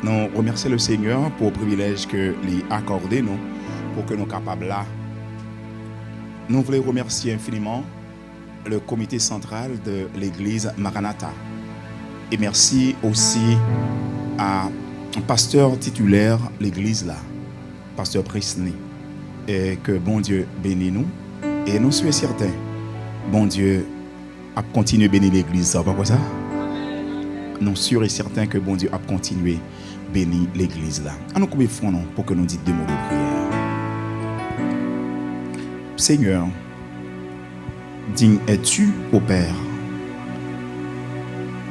Nous remercions le Seigneur pour le privilège que lui accordé nous pour que nous soyons capables là. Nous voulons remercier infiniment le comité central de l'église Maranatha. Et merci aussi à un pasteur titulaire de l'église là, pasteur Presney. Et que bon Dieu bénisse nous. Et nous sommes certains, bon Dieu a continué à bénir l'église. Ça va pas ça? Nous sommes sûrs et certains que bon Dieu a continué à bénir l'église là. À nous couper front pour que nous disions 2 mots de prière. Seigneur, digne es-tu au Père?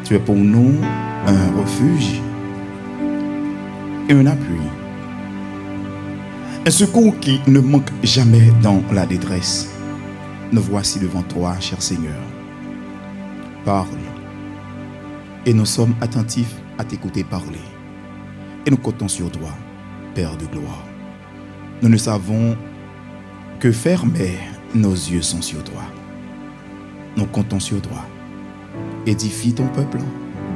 Tu es pour nous un refuge et un appui. Un secours qui ne manque jamais dans la détresse. Nous voici devant toi, cher Seigneur. Parle. Et nous sommes attentifs à t'écouter parler. Et nous comptons sur toi, Père de gloire. Nous ne savons que faire, mais nos yeux sont sur toi. Nous comptons sur toi. Édifie ton peuple,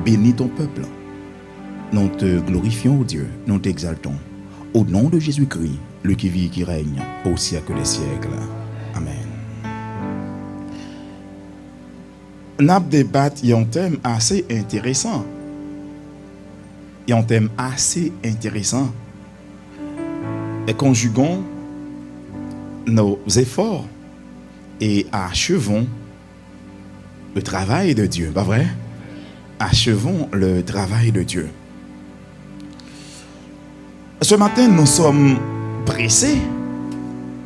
bénis ton peuple. Nous te glorifions, ô Dieu, nous t'exaltons. Au nom de Jésus-Christ, le qui vit et qui règne au siècle des siècles. Amen. Nous avons débattu un thème assez intéressant. Il y a un thème assez intéressant. Et conjuguons nos efforts et achevons le travail de Dieu. Pas vrai? Achevons le travail de Dieu. Ce matin, nous sommes pressés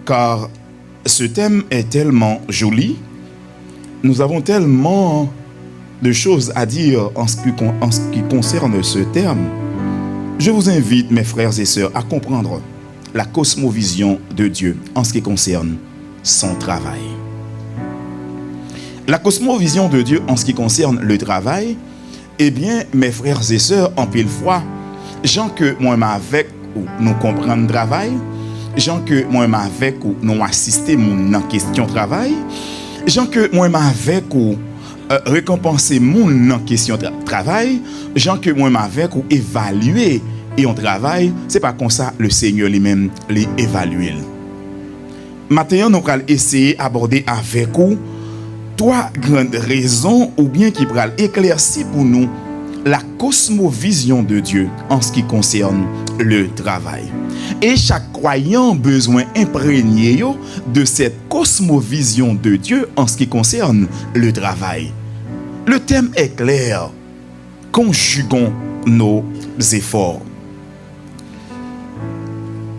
car ce thème est tellement joli. Nous avons tellement de choses à dire en ce qui concerne ce terme. Je vous invite, mes frères et sœurs, à comprendre la cosmovision de Dieu en ce qui concerne son travail. La cosmovision de Dieu en ce qui concerne le travail, eh bien, mes frères et sœurs, en pile fois, gens que moi avec ou nous comprenons le travail, gens que moi avec ou nous assister mon en question travail, gens que moi avec ou récompenser mon en question travail, gens que moi avec ou évaluer et on travaille, c'est pas comme ça le Seigneur lui-même les évalue. Maintenant, nous allons essayer d'aborder avec vous 3 grandes raisons ou bien qui pourraient éclaircir pour nous la cosmovision de Dieu en ce qui concerne le travail. Et chaque croyant besoin imprégné de cette cosmovision de Dieu en ce qui concerne le travail. Le thème est clair. Conjuguons nos efforts.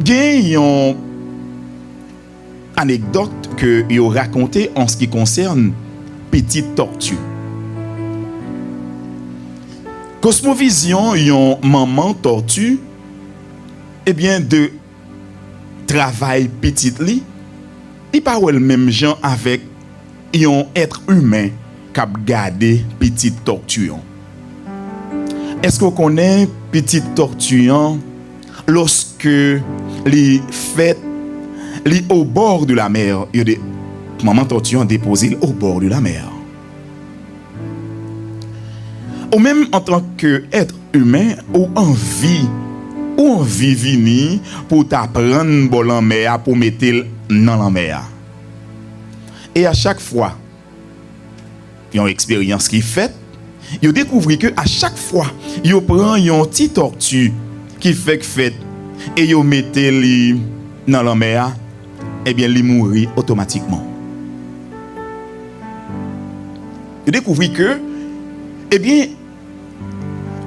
Il y a une anecdote que je raconté en ce qui concerne Petite Tortue. Cosmovision, yon maman tortue, eh bien de travail petit li, il pas le même genre avec yon être humain qui garder petite tortue. Est-ce qu'on connaît petite tortue lorsque les fait li au bord de la mer, il y a des maman tortue déposé au bord de la mer. Ou même en tant qu'être humain, ou envie venir pour t'apprendre bol en mer, pour mettre dans la mer. Et à chaque fois, il y a une expérience qui fait, il découvre que à chaque fois, il prend une petite tortue qui fait et il met dans la mer, eh bien, il mourit automatiquement. Il découvre que, eh bien,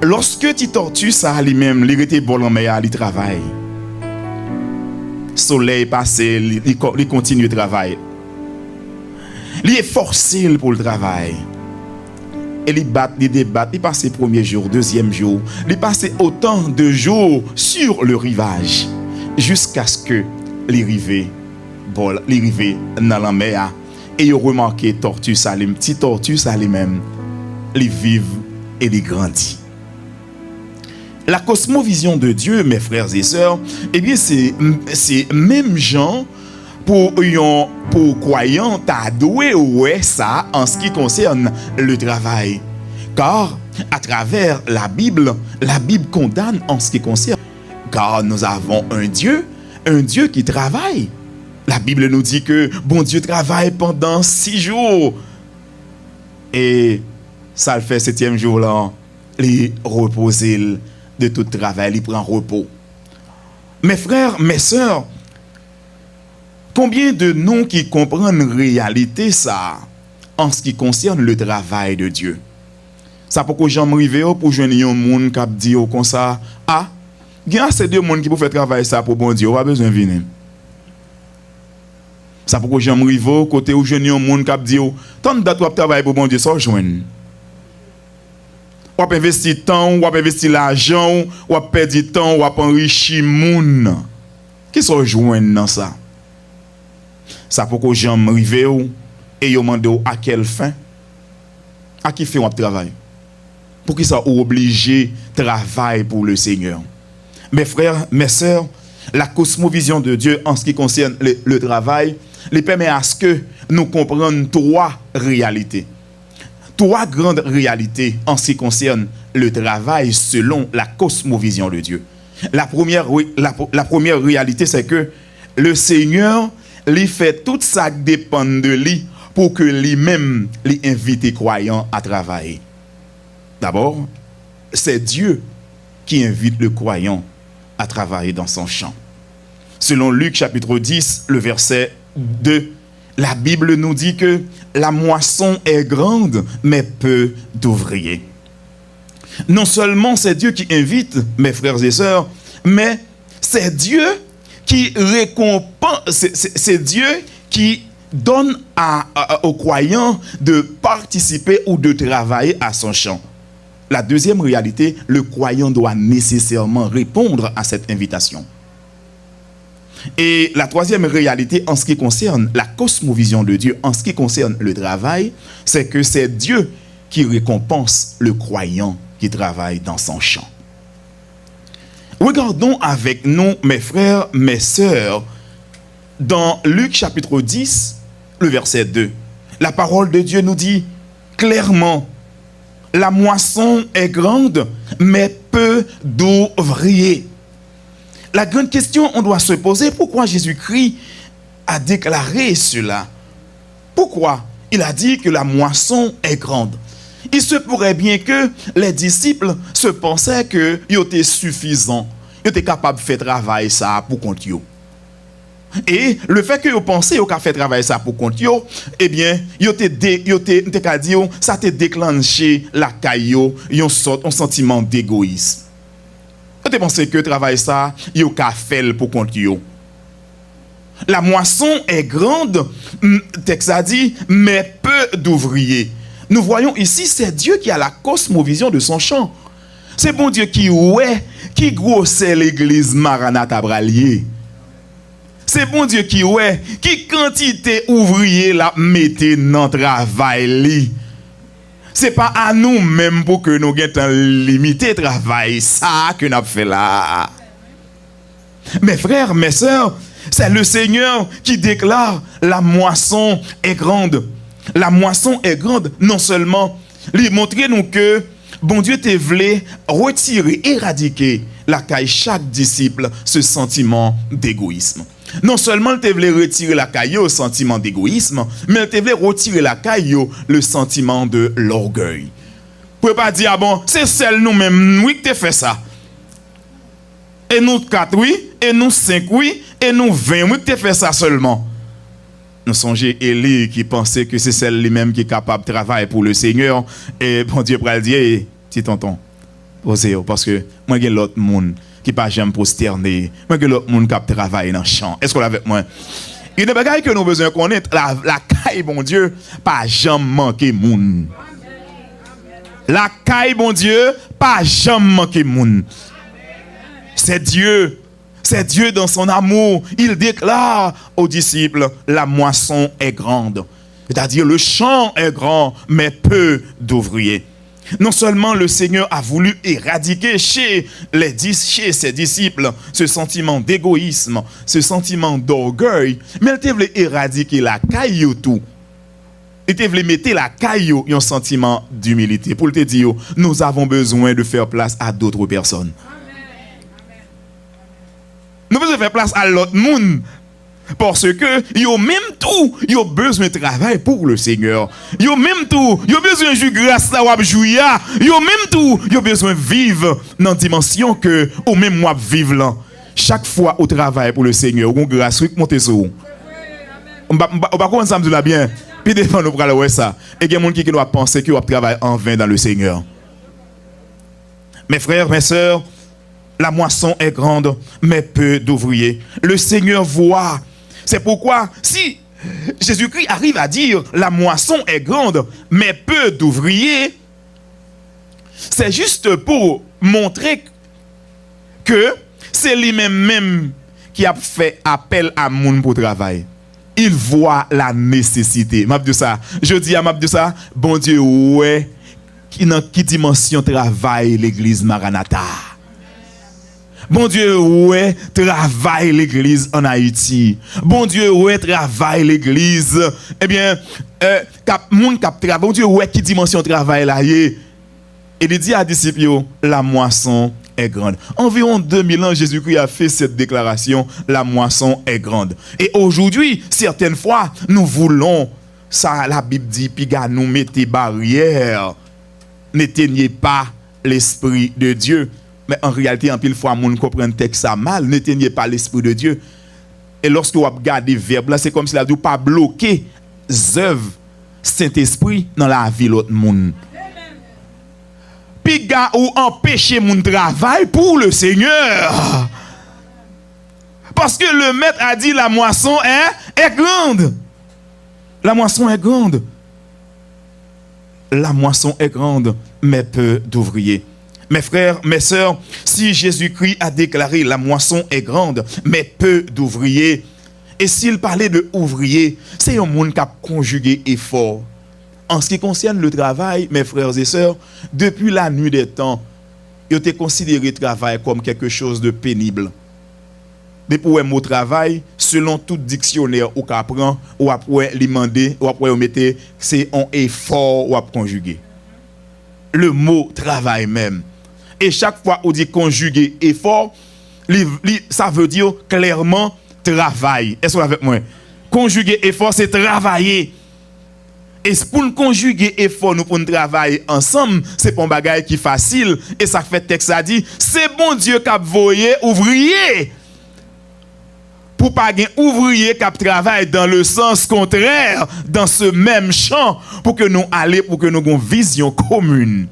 lorsque tu tortues ça lui-même, il était bon en mer, il travaille. Soleil passé, il continue le travail. Il est forcé pour le travail. Et il bat, il débat, il passe le premier jour, deuxième jour, il passe autant de jours sur le rivage jusqu'à ce que l'arrivée dans la mer et il remarque tortue ça, les petits tortues ça lui-même, ils vivent et ils grandissent. La cosmovision de Dieu, mes frères et sœurs, eh bien c'est même gens pour croyants t'as doué ouais ça en ce qui concerne le travail. Car à travers la Bible condamne en ce qui concerne. Car nous avons un Dieu qui travaille. La Bible nous dit que bon Dieu travaille pendant 6 jours. Et ça le fait 7e jour là, il repose de tout travail, il prend repos. Mes frères, mes sœurs, combien de nous qui comprennent la réalité ça en ce qui concerne le travail de Dieu? Ça pour que j'en arrive pour joindre un monde qui dit comme ça, ah, il y a assez de monde qui peut faire travailler ça pour bon Dieu, on a besoin de venir. Ça pour que j'en arrive côté où joindre un monde qui dit tant de date travailler pour bon Dieu, ça joindre. On peut investir temps, on peut investir l'argent, on peut perdre du temps, on peut enrichir monde. Qui sont joindre dans ça? Ça pour que j'en arrive et yo demande à quelle fin? À qui fait on travail? Pour qui ça obligé travail pour le Seigneur? Mes frères, mes sœurs, la cosmovision de Dieu en ce qui concerne le travail, les permet à ce que nous comprenions 3 réalités. 3 grandes réalités en ce qui concerne le travail selon la cosmovision de Dieu. La première réalité, c'est que le Seigneur lui fait tout ça qui dépend de lui pour que lui-même lui invite les croyants à travailler. D'abord, c'est Dieu qui invite le croyant à travailler dans son champ. Selon Luc chapitre 10, le verset 2, la Bible nous dit que la moisson est grande, mais peu d'ouvriers. Non seulement c'est Dieu qui invite, mes frères et sœurs, mais c'est Dieu qui récompense, c'est Dieu qui donne aux croyants de participer ou de travailler à son champ. La deuxième réalité, le croyant doit nécessairement répondre à cette invitation. Et la troisième réalité en ce qui concerne la cosmovision de Dieu, en ce qui concerne le travail, c'est que c'est Dieu qui récompense le croyant qui travaille dans son champ. Regardons avec nous, mes frères, mes sœurs, dans Luc chapitre 10, le verset 2. La parole de Dieu nous dit clairement, la moisson est grande, mais peu d'ouvriers. La grande question, on doit se poser, pourquoi Jésus-Christ a déclaré cela? Pourquoi il a dit que la moisson est grande? Il se pourrait bien que les disciples se pensaient qu'ils étaient suffisants, ils étaient capables de faire travail ça pour compte eux. Et le fait que vous pensez qu'ils ont fait travail ça pour compte eux, eh bien, ça a déclenché la caillou, un sentiment d'égoïsme. Vous pensez que travail ça, ils ont fait pour compte eux. La moisson est grande, texte a dit, mais peu d'ouvriers. Nous voyons ici, c'est Dieu qui a la cosmovision de son champ. C'est bon Dieu qui grossait l'église Maranatha Bralier. C'est bon Dieu qui quantité ouvrier la mette dans le travail. C'est pas à nous même pour que nous ayons limité le travail, ça que nous avons fait là. Mes frères, mes sœurs, c'est le Seigneur qui déclare la moisson est grande. La moisson est grande, non seulement, lui montrer nous que bon Dieu te voulait retirer, éradiquer la caille chaque disciple ce sentiment d'égoïsme. Non seulement il te voulait retirer la caille au sentiment d'égoïsme, mais il te voulait retirer la caille le sentiment de l'orgueil. Vous ne pouvez pas dire, ah bon, c'est seul nous-mêmes, oui, qui te fait ça. Et nous 4, oui, et nous 5, oui, et nous 20, oui, qui te fait ça seulement. Nous songeons Élie qui pensait que c'est celle lui-même qui est capable de travailler pour le Seigneur. Et bon Dieu pour le dire, petit tonton, posez-vous, parce que moi, j'ai l'autre monde qui pas jamais prosterner. Moi, j'ai l'autre monde qui travaille dans le champ. Est-ce qu'on l'a avec moi? Il y a des bagailles que nous avons besoin de connaître. La caille, bon Dieu, pas jamais manquer monde. La caille, bon Dieu, pas jamais manquer monde. C'est Dieu. C'est Dieu dans son amour. Il déclare aux disciples, la moisson est grande. C'est-à-dire le champ est grand, mais peu d'ouvriers. Non seulement le Seigneur a voulu éradiquer chez ses disciples ce sentiment d'égoïsme, ce sentiment d'orgueil, mais il voulait éradiquer la caille tout. il te voulait mettre la caillou un sentiment d'humilité pour te dire nous avons besoin de faire place à d'autres personnes. Nous devons faire place à l'autre monde. Parce que yo même tout, yo besoin de travail pour le Seigneur. Yo même tout, yo besoin de jouer grâce là ou jouer. Yo même tout, yo besoin de vivre dans dimension que ou même moi vivre là. Chaque fois au travail pour le Seigneur, on grâce monter sur vous. On va comment ça me dit là bien. Puis des fois nous prenons ouais ça. Et il y a des gens qui doivent penser que on travaille en vain dans le Seigneur. Mes frères, mes sœurs, la moisson est grande, mais peu d'ouvriers. Le Seigneur voit. C'est pourquoi, si Jésus-Christ arrive à dire la moisson est grande, mais peu d'ouvriers, c'est juste pour montrer que c'est lui-même qui a fait appel à moun pour travail. Il voit la nécessité. Je dis à Mabdoussa, bon Dieu, ouais, dans qui dimension travaille l'église Maranatha? Bon Dieu, ouais, travaille l'église en Haïti. Bon Dieu, ouais, travaille l'église. Eh bien, bon Dieu, ouais, qui dimension travail là y est. Et il dit à disciples, la moisson est grande. Environ 2000 ans, Jésus-Christ a fait cette déclaration, la moisson est grande. Et aujourd'hui, certaines fois, nous voulons, ça la Bible dit, puis nous mettez barrière, n'éteignez pas l'Esprit de Dieu. Mais en réalité, en pile fois, moun comprend le texte ça mal, n'éteignez pas l'Esprit de Dieu. Et lorsque vous regardez le verbe là, c'est comme si la dit pas bloquer œuvres Saint-Esprit dans la vie de l'autre monde. Puis ou empêcher mon travail pour le Seigneur. Parce que le maître a dit la moisson est grande. La moisson est grande. La moisson est grande, mais peu d'ouvriers. Mes frères, mes sœurs, si Jésus-Christ a déclaré la moisson est grande, mais peu d'ouvriers, et s'il parlait de ouvriers, c'est un monde qui a conjugué effort. En ce qui concerne le travail, mes frères et sœurs, depuis la nuit des temps, il a été considéré le travail comme quelque chose de pénible. Mais pour un mot travail, selon tout dictionnaire ou qu'apprend, ou après l'imandé, ou après mettre, c'est un effort ou à conjuguer. Le mot travail même. Et chaque fois on dit conjuguer effort, ça veut dire clairement travail. Est-ce que vous avec moi? Conjuguer effort, c'est travailler. Et pour nous conjuguer effort, nous pour travailler ensemble, c'est pas un bagage qui est facile. Et ça fait texte a dit, c'est bon Dieu qui a voyé ouvrier. Pour pas un ouvrier qui travaille dans le sens contraire, dans ce même champ, pour que nous allions, pour que nous ayons une vision commune.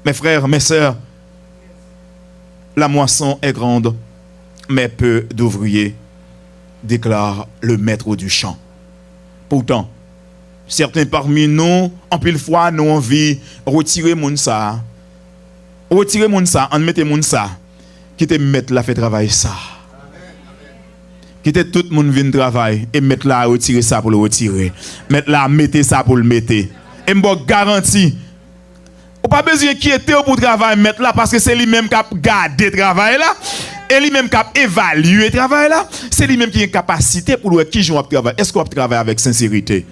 Mes frères, mes sœurs, la moisson est grande, mais peu d'ouvriers, déclare le maître du champ. Pourtant, certains parmi nous, en pile fois, nous avons envie de retirer mon ça. Retirer mon ça, en mettre mon ça. Qui te mettre là, fait travail ça. Qui te tout le monde vient travailler et mettre là, retirer ça pour le retirer. Mettre là, mettre ça pour le mettre. Et je garantis. Ou pas besoin d'inquiéter pour travail mettre là parce que c'est lui-même qui a gardé le travail là et lui-même qui a évalué le travail là, c'est lui-même qui a une capacité pour voir qui joue à travail. Est-ce qu'on va travailler avec sincérité?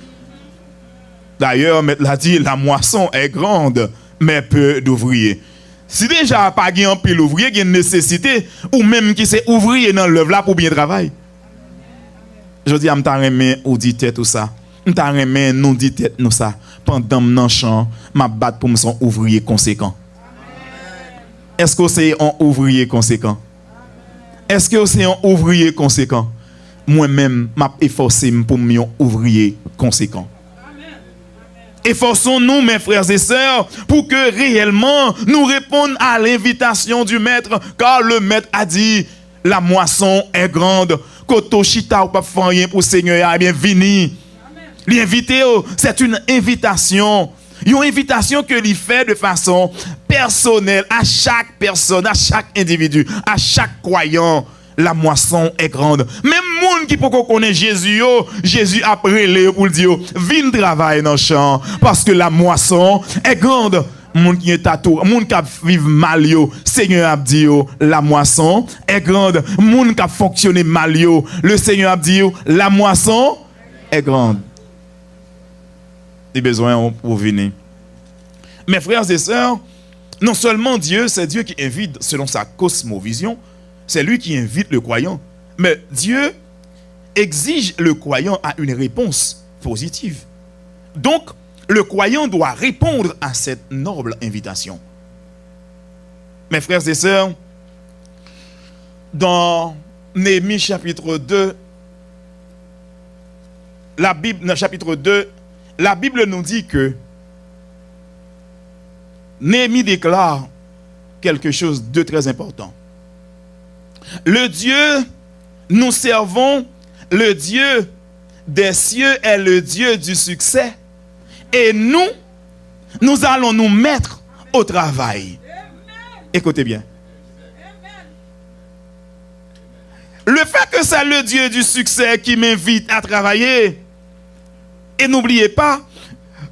D'ailleurs, mettre là dit la moisson est grande mais peu d'ouvriers. Si déjà pas un pile ouvrier, il y a une nécessité ou même qui c'est ouvrier dans l'œuvre là pour bien travailler. Je dis à m'ta ou dit tête tout ça. M'ta remen nous dit tête nous ça. Pendant mon champ, m'a battre pour me son ouvrier conséquent. Est-ce que c'est un ouvrier conséquent? Est-ce que c'est un ouvrier conséquent? Moi-même, m'a efforcé pour me un ouvrier conséquent. Efforçons-nous, mes frères et sœurs, pour que réellement nous répondions à l'invitation du maître, car le maître a dit, la moisson est grande. Koto chita ou pas faire rien pour le Seigneur, a bien vini. L'inviter, c'est une invitation. Une invitation que lui fait de façon personnelle à chaque personne, à chaque individu, à chaque croyant. La moisson est grande. Même monde qui peut connaître Jésus, Jésus a prélé pour dire, viens travailler dans le champ parce que la moisson est grande. Monde qui est tatou, monde qui vivent mal yo, Seigneur a dit la moisson est grande. Monde qui fonctionne mal yo, le Seigneur a dit la moisson est grande. Les besoins pour venir. Mes frères et sœurs, non seulement Dieu, c'est Dieu qui invite selon sa cosmovision, c'est lui qui invite le croyant, mais Dieu exige le croyant à une réponse positive. Donc, le croyant doit répondre à cette noble invitation. Mes frères et sœurs, dans Néhémie chapitre 2, la Bible nous dit que Néhémie déclare quelque chose de très important. Le Dieu, nous servons, le Dieu des cieux est le Dieu du succès. Et nous allons nous mettre au travail. Écoutez bien. Le fait que c'est le Dieu du succès qui m'invite à travailler, et n'oubliez pas,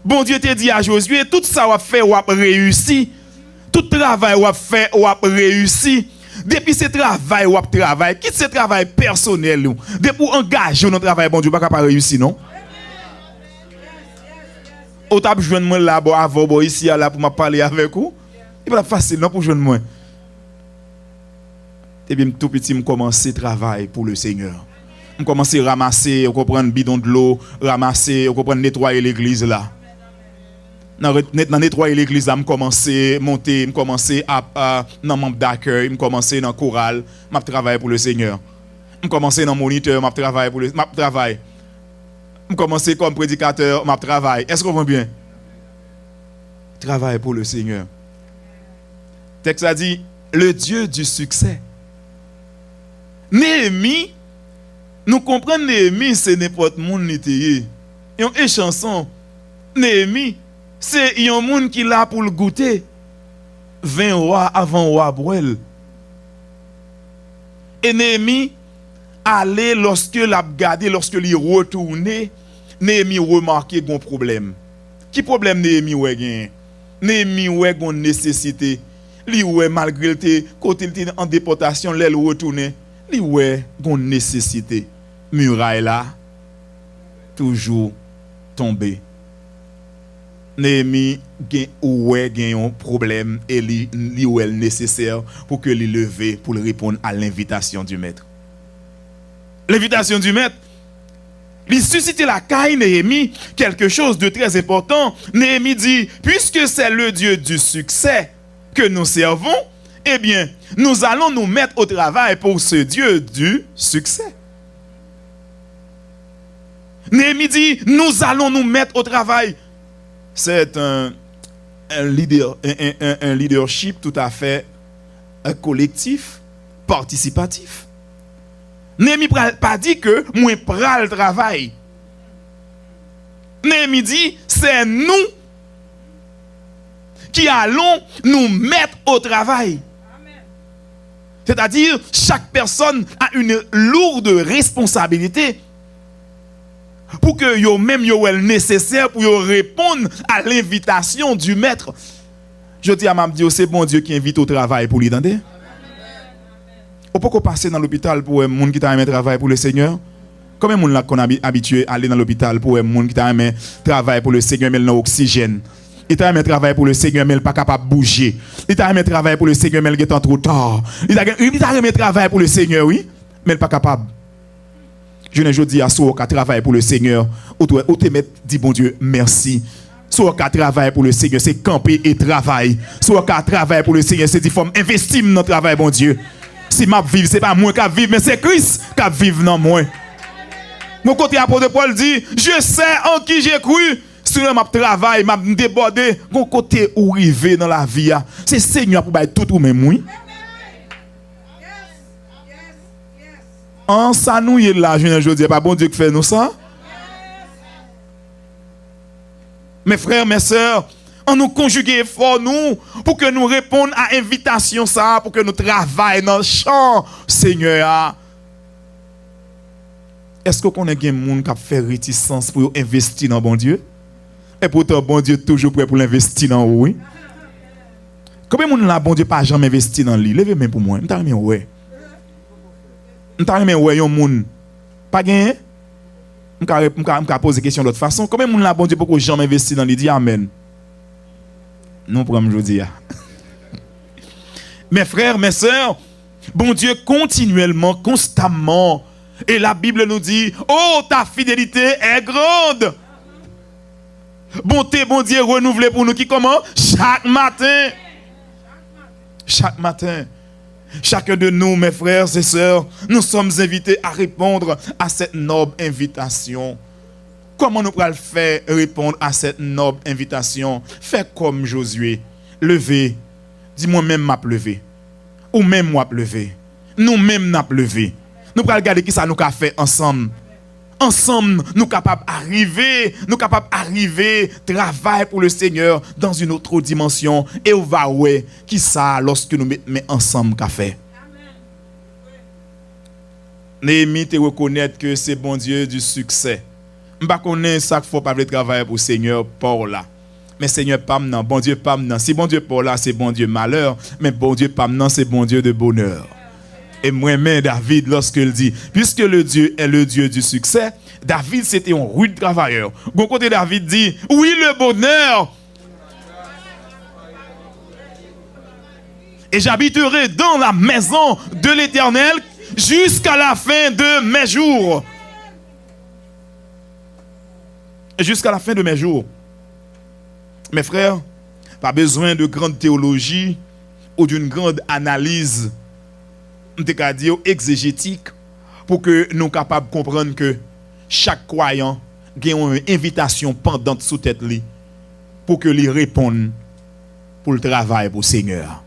bon Dieu t'a dit à Josué, tout ça va fait ou a réussi, tout travail ou a fait ou a réussi. Depuis ce travail ou a travail, quitte ce travail personnel ou depuis engager dans le travail, bon Dieu pas capable réussir non. Au tap joindre moi là avant ici là pour m'a parler avec vous. Il pas facile non pour joindre moi. Et bien tout petit me commencer travail pour le Seigneur. Me commencer ramasser, comprendre bidon de l'eau, ramasser, comprendre nettoyer l'église là. Dans nettoyer l'église là, me commencer monter, me commencer à dans membre d'accueil, me commencer dans chorale, m'a travailler pour le Seigneur. Me commencer dans moniteur, m'a travailler pour le travail. Je commencer comme prédicateur, je travaille. Est-ce qu'on va bien? Travail pour le Seigneur. Le texte a dit, le Dieu du succès. Néhémie, nous comprenons Néhémie, c'est n'importe monde qui est. Une chanson, Néhémie, c'est un monde qui là pour le goûter. 20 rois avant roi Boel. Et Néhémie, allait lorsque l'a regardé, lorsque il retournait, Néhémie remarqué un problème. Qui problème Néhémie ouais gain? Néhémie ouais une nécessité. Li ouais malgré le côté il était en déportation, l'aile retourner, li ouais une nécessité. Muraille là toujours tombé. Néhémie gain un problème et li ouais nécessaire pour que li lever pour répondre à l'invitation du maître. L'invitation du maître, il suscite la caille Néhémie quelque chose de très important. Néhémie dit, puisque c'est le Dieu du succès que nous servons, eh bien, nous allons nous mettre au travail pour ce Dieu du succès. Néhémie dit, nous allons nous mettre au travail. C'est un leadership tout à fait collectif, participatif. Néhémie pas dit que moi pral travail. Néhémie dit c'est nous qui allons nous mettre au travail. C'est-à-dire chaque personne a une lourde responsabilité pour que yo même yo el nécessaire pour yo répondre à l'invitation du maître. Je dis à m'a dit c'est bon Dieu qui invite au travail pour l'identité. On peut passer dans l'hôpital pour un monde qui t'a aimé travailler pour le Seigneur. Combien de monde qu'on a habitué à aller dans l'hôpital pour un monde qui t'a aimé travailler pour le Seigneur mais il n'a oxygène. Il t'a aimé travailler pour le Seigneur mais il n'est pas capable de bouger. Il t'a aimé travailler pour le Seigneur mais il est trop tard. Il t'a aimé travailler pour le Seigneur oui, mais il n'est pas capable. Je ne dis à ceux qui travaillent pour le Seigneur, ou te mettre dit bon Dieu merci. Ceux qui travaillent pour le Seigneur, c'est camper et travailler. Ceux qui travaillent pour le Seigneur, c'est dire faut investir dans le travail bon Dieu. Si je vis, ce n'est pas moi qui vis, mais c'est Christ qui vit dans moi. Mon côté apôtre Paul dit, je sais en qui j'ai cru. Si je travaille, je débordé, mon côté où arriver dans la vie, c'est Seigneur pour tout ou même oui. En ça nous est là, je ne dis pas bon Dieu qui fait nous ça. Mes frères, mes sœurs, on nous conjuguer fort nous pour que nous répondions à l'invitation ça, pour que nous travaillions dans le champ, Seigneur. Est-ce qu'on a des gens qui fait réticence pour investir dans bon Dieu? Et pourtant, bon Dieu est toujours prêt pour l'investir dans vous. Oui? Combien de gens là, bon Dieu pas jamais investi dans lui? Levez-moi pour moi. Je t'aime ouais. Je t'aime ouais, yon moun. Pas gagné? Je poser la question de l'autre façon. Combien de gens bon Dieu pour jamais investir dans l'idée? Amen. Nous prenons aujourd'hui. Mes frères, mes sœurs, bon Dieu continuellement, constamment. Et la Bible nous dit, oh, ta fidélité est grande. Bonté, bon Dieu, renouvelée pour nous qui comment? Chaque matin. Chaque matin. Chacun de nous, mes frères et sœurs, nous sommes invités à répondre à cette noble invitation. Comment nous pouvons faire répondre à cette noble invitation? Fais comme Josué. Levez. Dis-moi même m'a levé. Ou même moi levé. Nous-mêmes n'a levé. Nous pouvons regarder qui ça nous a fait ensemble. Ensemble, nous capables d'arriver, travailler pour le Seigneur dans une autre dimension. Et on va ouais qui ça lorsque nous mettons ensemble qu'a fait. Néhémie te reconnaître que c'est bon Dieu du succès. Je ne connais pas ça qu'il faut pas travailler pour le Seigneur pour là. Mais Seigneur pas maintenant, bon Dieu pas maintenant. Si bon Dieu pour là, c'est bon Dieu malheur, mais bon Dieu pas maintenant, c'est bon Dieu de bonheur. Et moi-même, David, lorsqu'il dit, puisque le Dieu est le Dieu du succès, David, c'était un rude travailleur. Bon côté, David dit, oui, le bonheur. Et j'habiterai dans la maison de l'Éternel jusqu'à la fin de mes jours. Et jusqu'à la fin de mes jours. Mes frères, pas besoin de grande théologie ou d'une grande analyse exégétique pour que nous soyons capables de comprendre que chaque croyant a une invitation pendante sous tête li pour que lui réponde pour le travail pour le Seigneur.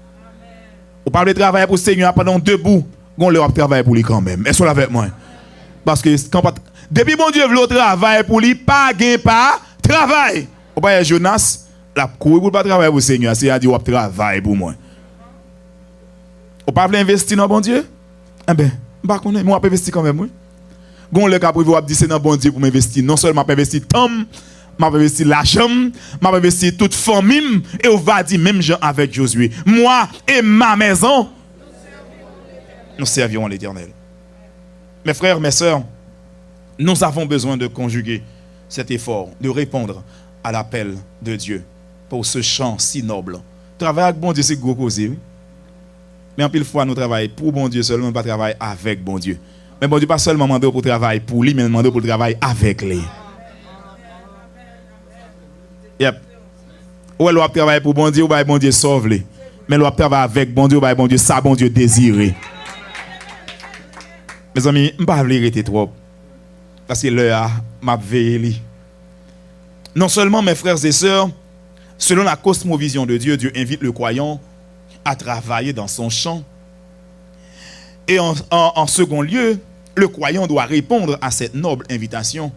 On parle de travail pour le Seigneur pendant debout, on leur travail pour lui quand même. Est-ce que vous avec moi? Parce que depuis mon Dieu veut le travail pour lui, pas gain pas travail. On va Jonas, la cour pour pas travailler pour le Seigneur, c'est à dire on travail pour moi. Ou pas investir dans bon Dieu? Eh bien, je ne sais pas, je investir quand même. Oui. Gon le cas pour vous dire c'est dans bon Dieu pour m'investir. Non seulement je investir temps, je investir l'argent, je investir toute famille et on va dire même gens avec Josué. Moi et ma maison, nous servirons l'Éternel. Mes frères, mes sœurs, nous avons besoin de conjuguer cet effort, de répondre à l'appel de Dieu pour ce chant si noble. Travailler avec bon Dieu, c'est gros cause. Oui? Mais en pile fois, nous travaillons pour bon Dieu seulement, pas travailler avec bon Dieu. Mais bon Dieu, pas seulement demander pour travailler pour lui, mais demander pour travailler avec lui. Yep. Ou elle doit travailler pour bon Dieu, ou bon Dieu sauve lui. Mais elle doit travailler avec bon Dieu, ou bon Dieu, ça bon Dieu désiré. Mes amis, je ne vais pas arrêter trop. Parce que l'heure m'a veillé. Non seulement, mes frères et sœurs, selon la cosmovision de Dieu, Dieu invite le croyant à travailler dans son champ. Et en second lieu, le croyant doit répondre à cette noble invitation.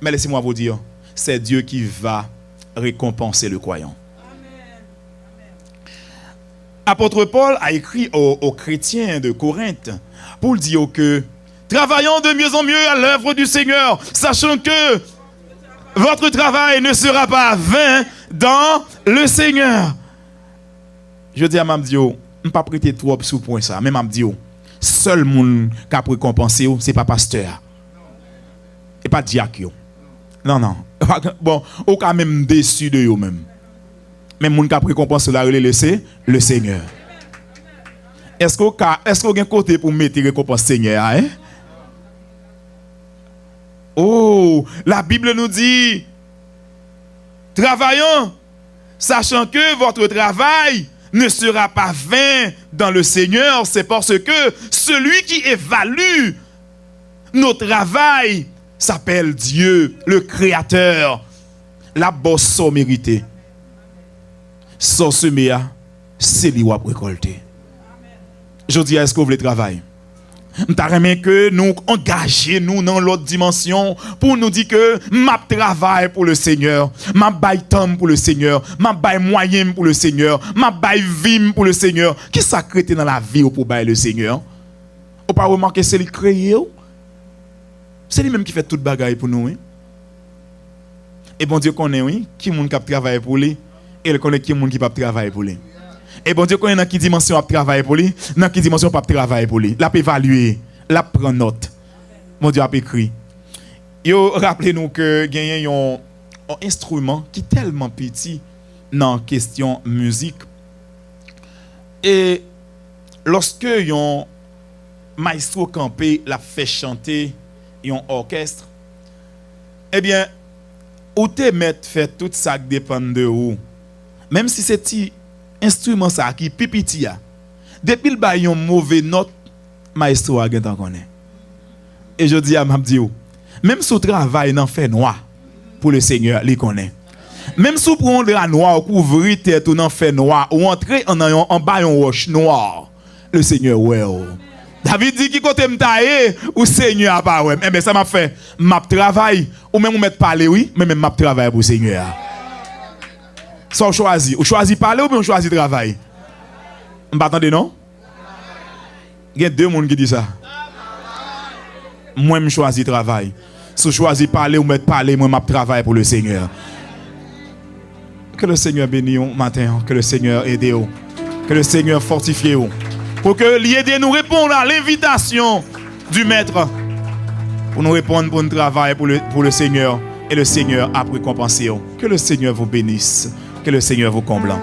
Mais laissez-moi vous dire, c'est Dieu qui va récompenser le croyant. Amen. Apôtre Paul a écrit aux chrétiens de Corinthe pour dire que travaillons de mieux en mieux à l'œuvre du Seigneur, sachant que votre travail ne sera pas vain dans le Seigneur. Je dis à Mamdio, je ne pas prêter trop sous point ça. Mais Mamdio, seul monde qui a récompensé, ce n'est pas pasteur. Et pas diacre. Non, non. Bon, ou quand même déçu de eux-mêmes. Mais monde qui a récompensé la relais, le Seigneur. Est-ce qu'il y a un côté pour mettre récompense Seigneur? Hein? Oh, la Bible nous dit, travaillons, sachant que votre travail ne sera pas vain dans le Seigneur. C'est parce que celui qui évalue nos travail s'appelle Dieu, le Créateur. La bosse mérité. Sans semer, c'est lui qui va récolter. Je dis, est-ce que vous voulez travailler? Nous avons que nous engager nous dans l'autre dimension pour nous dire que ma travail pour le Seigneur, ma bail temps pour le Seigneur, ma bail moyen pour le Seigneur, ma bail vie pour le Seigneur. Qui sacré dans la vie pour bail le Seigneur? Ou pas remarquer c'est lui créé? C'est lui même qui fait toute bagaille pour nous. Hein? Et bon Dieu connaît oui, qui monde qui travaille pour lui et il connaît qui monde qui pas travailler pour lui. Et bon Dieu connaît dans quelle dimension il travaille pour lui, dans quelle dimension il pas travailler pour lui. Il a évalué, il a pris note. Mon Dieu a écrit. Yo, rappelez-nous que gagne un instrument qui est tellement petit dans question musique. Et lorsque yon maestro campé l'a fait chanter yon orchestre, eh bien, ou te mettre fait tout ça qui dépend de vous. Même si c'est petit instrument ça qui pipiti a. Depuis le ba yon mauvais note, maestro a gen tan connaît. Et je dis à m'abdi ou, même si vous travaillez dans fait noir pour le Seigneur, il connaît. Même si vous prenez la noire, couvrir tête ou dans fait noir, ou entrer en bas un roche noir, le Seigneur ouais. David dit qui côté m'tailler ou Seigneur pas ouais. Eh ben ça m'a fait m'a travail ou même mettre parler oui, mais même m'a travail pour le Seigneur. Ça ou choisi parler ou bien choisi travail. M'attendez non? Il y a deux monde qui dit ça. Moi je choisis travail. Si je choisis parler ou mettre parler, moi je travaille pour le Seigneur. Que le Seigneur bénisse vous matin, que le Seigneur aide vous, que le Seigneur fortifie vous, pour que l'aide nous répondre à l'invitation du Maître, pour nous répondre pour un travail pour le Seigneur, et le Seigneur a récompensé vous. Que le Seigneur vous bénisse, que le Seigneur vous comble.